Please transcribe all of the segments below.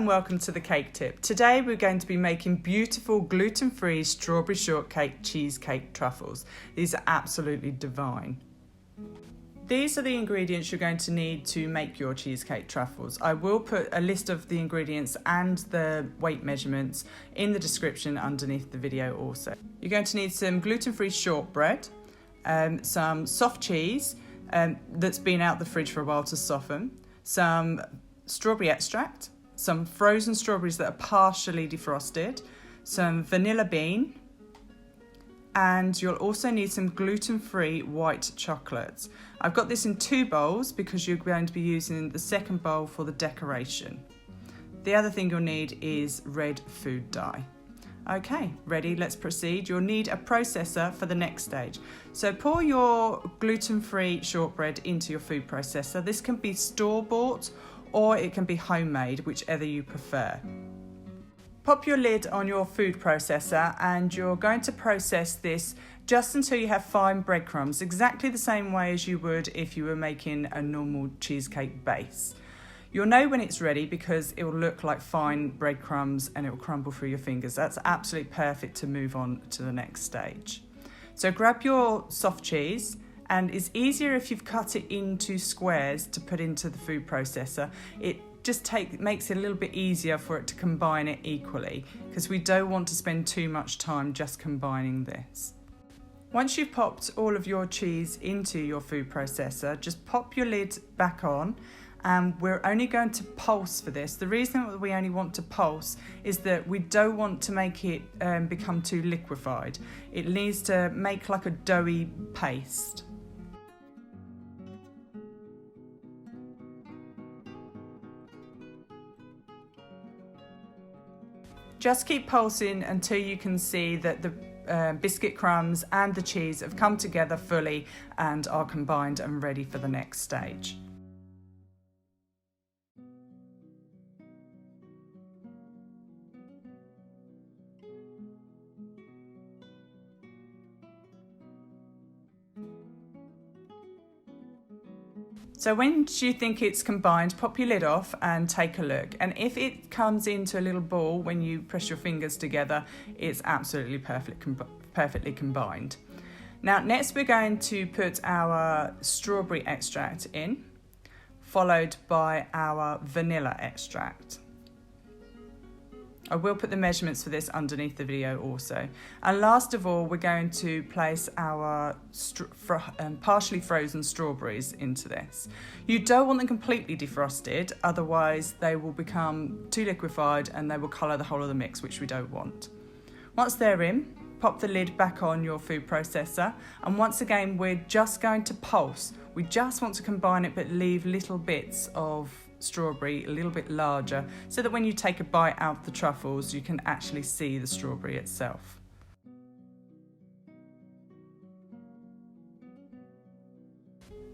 and welcome to the cake tip. Today we're going to be making beautiful gluten-free strawberry shortcake cheesecake truffles. These are absolutely divine. These are the ingredients you're going to need to make your cheesecake truffles. I will put a list of the ingredients and the weight measurements in the description underneath the video also. You're going to need some gluten-free shortbread, some soft cheese that's been out the fridge for a while to soften, some strawberry extract, some frozen strawberries that are partially defrosted, some vanilla bean, and you'll also need some gluten-free white chocolate. I've got this in 2 bowls because you're going to be using the second bowl for the decoration. The other thing you'll need is red food dye. Okay, ready, let's proceed. You'll need a processor for the next stage. So pour your gluten-free shortbread into your food processor. This can be store-bought or it can be homemade, whichever you prefer. Pop your lid on your food processor and you're going to process this just until you have fine breadcrumbs, exactly the same way as you would if you were making a normal cheesecake base. You'll know when it's ready because it will look like fine breadcrumbs and it will crumble through your fingers. That's absolutely perfect to move on to the next stage. So grab your soft cheese, and it's easier if you've cut it into squares to put into the food processor. It just makes it a little bit easier for it to combine it equally because we don't want to spend too much time just combining this. Once you've popped all of your cheese into your food processor, just pop your lid back on. We're only going to pulse for this. The reason that we only want to pulse is that we don't want to make it become too liquefied. It needs to make like a doughy paste. Just keep pulsing until you can see that the biscuit crumbs and the cheese have come together fully and are combined and ready for the next stage. So once you think it's combined, pop your lid off and take a look. And if it comes into a little ball when you press your fingers together, it's absolutely perfectly combined. Now next we're going to put our strawberry extract in, followed by our vanilla extract. I will put the measurements for this underneath the video also. And last of all, we're going to place our partially frozen strawberries into this. You don't want them completely defrosted, otherwise they will become too liquefied and they will colour the whole of the mix, which we don't want. Once they're in, pop the lid back on your food processor, and once again we're just going to pulse. We just want to combine it but leave little bits of strawberry a little bit larger so that when you take a bite out of the truffles you can actually see the strawberry itself.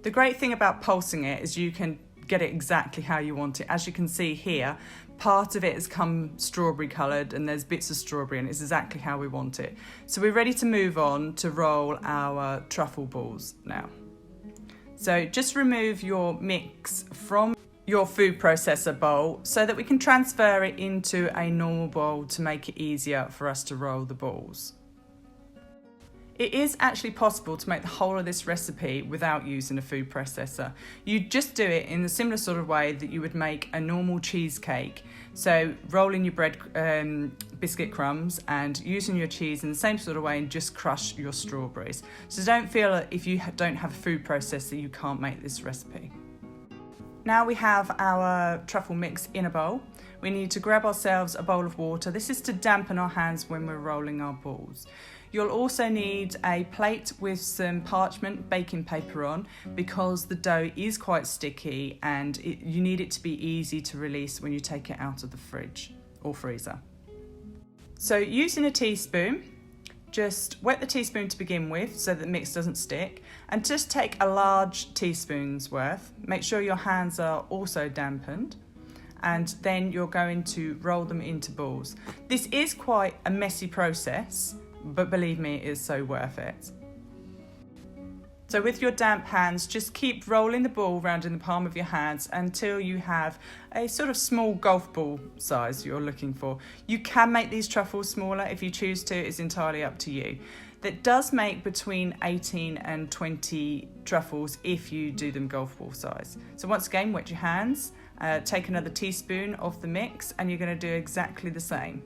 The great thing about pulsing it is you can get it exactly how you want it. As you can see here, part of it has come strawberry coloured and there's bits of strawberry and it's exactly how we want it. So we're ready to move on to roll our truffle balls now. So just remove your mix from your food processor bowl so that we can transfer it into a normal bowl to make it easier for us to roll the balls. It is actually possible to make the whole of this recipe without using a food processor. You just do it in a similar sort of way that you would make a normal cheesecake. So rolling your bread biscuit crumbs and using your cheese in the same sort of way and just crush your strawberries. So don't feel that if you don't have a food processor you can't make this recipe. Now we have our truffle mix in a bowl. We need to grab ourselves a bowl of water. This is to dampen our hands when we're rolling our balls. You'll also need a plate with some parchment baking paper on because the dough is quite sticky and you need it to be easy to release when you take it out of the fridge or freezer. So using a teaspoon, just wet the teaspoon to begin with so that the mix doesn't stick, and just take a large teaspoon's worth. Make sure your hands are also dampened, and then you're going to roll them into balls. This is quite a messy process, but believe me, it is so worth it. So with your damp hands, just keep rolling the ball around in the palm of your hands until you have a sort of small golf ball size you're looking for. You can make these truffles smaller if you choose to, it's entirely up to you. That does make between 18 and 20 truffles if you do them golf ball size. So once again, wet your hands, take another teaspoon of the mix, and you're going to do exactly the same.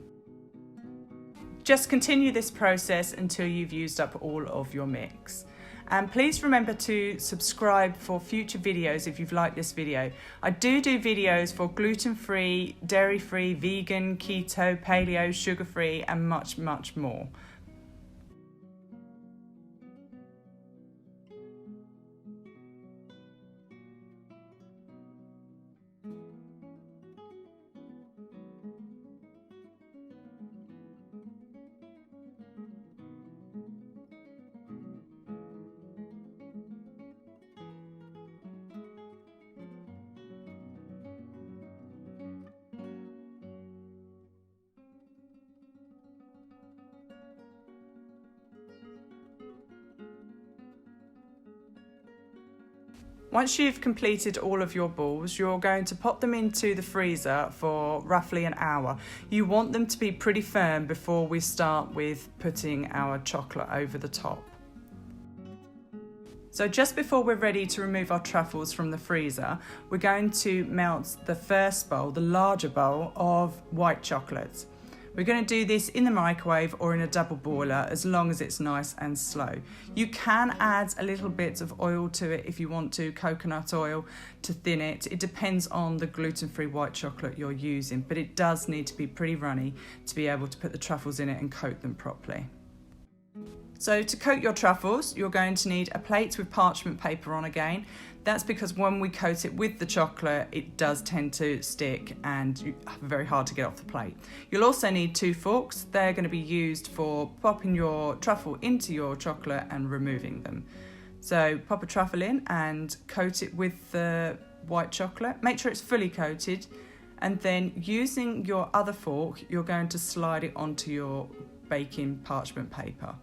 Just continue this process until you've used up all of your mix. And please remember to subscribe for future videos if you've liked this video. I do videos for gluten-free, dairy-free, vegan, keto, paleo, sugar-free, and much, much more. Once you've completed all of your balls, you're going to pop them into the freezer for roughly an hour. You want them to be pretty firm before we start with putting our chocolate over the top. So just before we're ready to remove our truffles from the freezer, we're going to melt the first bowl, the larger bowl of white chocolate. We're going to do this in the microwave or in a double boiler as long as it's nice and slow. You can add a little bit of oil to it if you want to, coconut oil, to thin it. It depends on the gluten-free white chocolate you're using, but it does need to be pretty runny to be able to put the truffles in it and coat them properly. So to coat your truffles, you're going to need a plate with parchment paper on again. That's because when we coat it with the chocolate, it does tend to stick and very hard to get off the plate. You'll also need 2 forks. They're going to be used for popping your truffle into your chocolate and removing them. So pop a truffle in and coat it with the white chocolate. Make sure it's fully coated, and then using your other fork, you're going to slide it onto your baking parchment paper.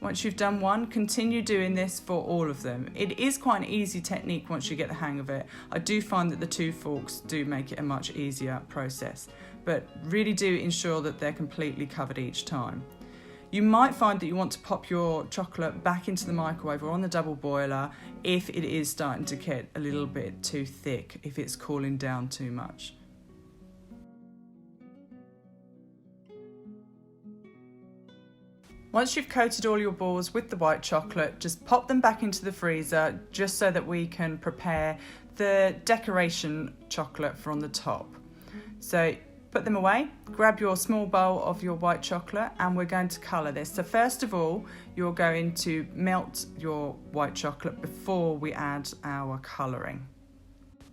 Once you've done one, continue doing this for all of them. It is quite an easy technique once you get the hang of it. I do find that the 2 forks do make it a much easier process, but really do ensure that they're completely covered each time. You might find that you want to pop your chocolate back into the microwave or on the double boiler if it is starting to get a little bit too thick, if it's cooling down too much. Once you've coated all your balls with the white chocolate, just pop them back into the freezer just so that we can prepare the decoration chocolate from the top. So put them away, grab your small bowl of your white chocolate, and we're going to colour this. So first of all, you're going to melt your white chocolate before we add our colouring.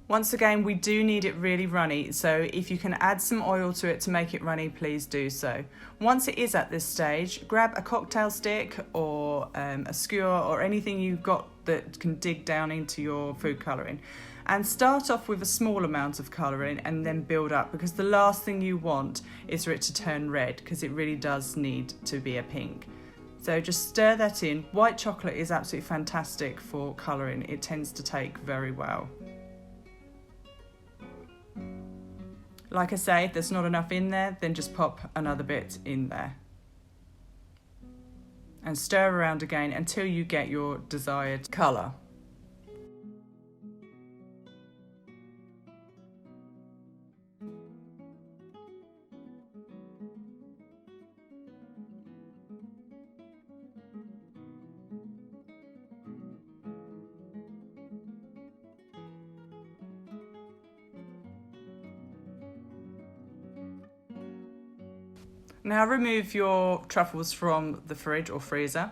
Once again, we do need it really runny, so if you can add some oil to it to make it runny, please do so. Once it is at this stage, grab a cocktail stick or a skewer or anything you've got that can dig down into your food colouring, and start off with a small amount of colouring and then build up, because the last thing you want is for it to turn red, because it really does need to be a pink. So just stir that in. White chocolate is absolutely fantastic for colouring. It tends to take very well. Like I say, if there's not enough in there, then just pop another bit in there. And stir around again until you get your desired colour. Now remove your truffles from the fridge or freezer,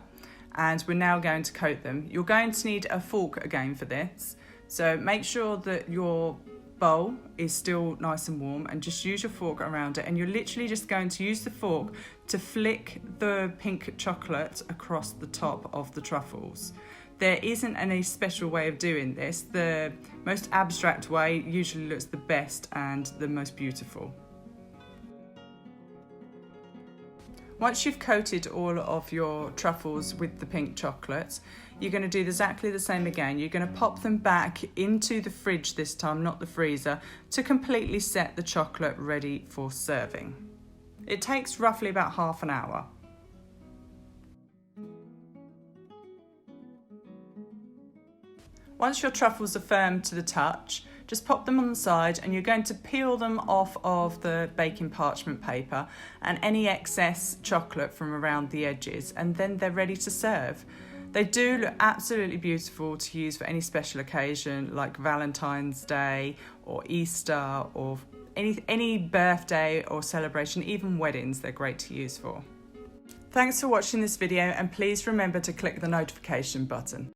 and we're now going to coat them. You're going to need a fork again for this, so make sure that your bowl is still nice and warm and just use your fork around it, and you're literally just going to use the fork to flick the pink chocolate across the top of the truffles. There isn't any special way of doing this. The most abstract way usually looks the best and the most beautiful. Once you've coated all of your truffles with the pink chocolate, you're going to do exactly the same again. You're going to pop them back into the fridge this time, not the freezer, to completely set the chocolate ready for serving. It takes roughly about half an hour. Once your truffles are firm to the touch, just pop them on the side and you're going to peel them off of the baking parchment paper and any excess chocolate from around the edges, and then they're ready to serve. They do look absolutely beautiful to use for any special occasion like Valentine's Day or Easter or any birthday or celebration, even weddings, they're great to use for. Thanks for watching this video, and please remember to click the notification button.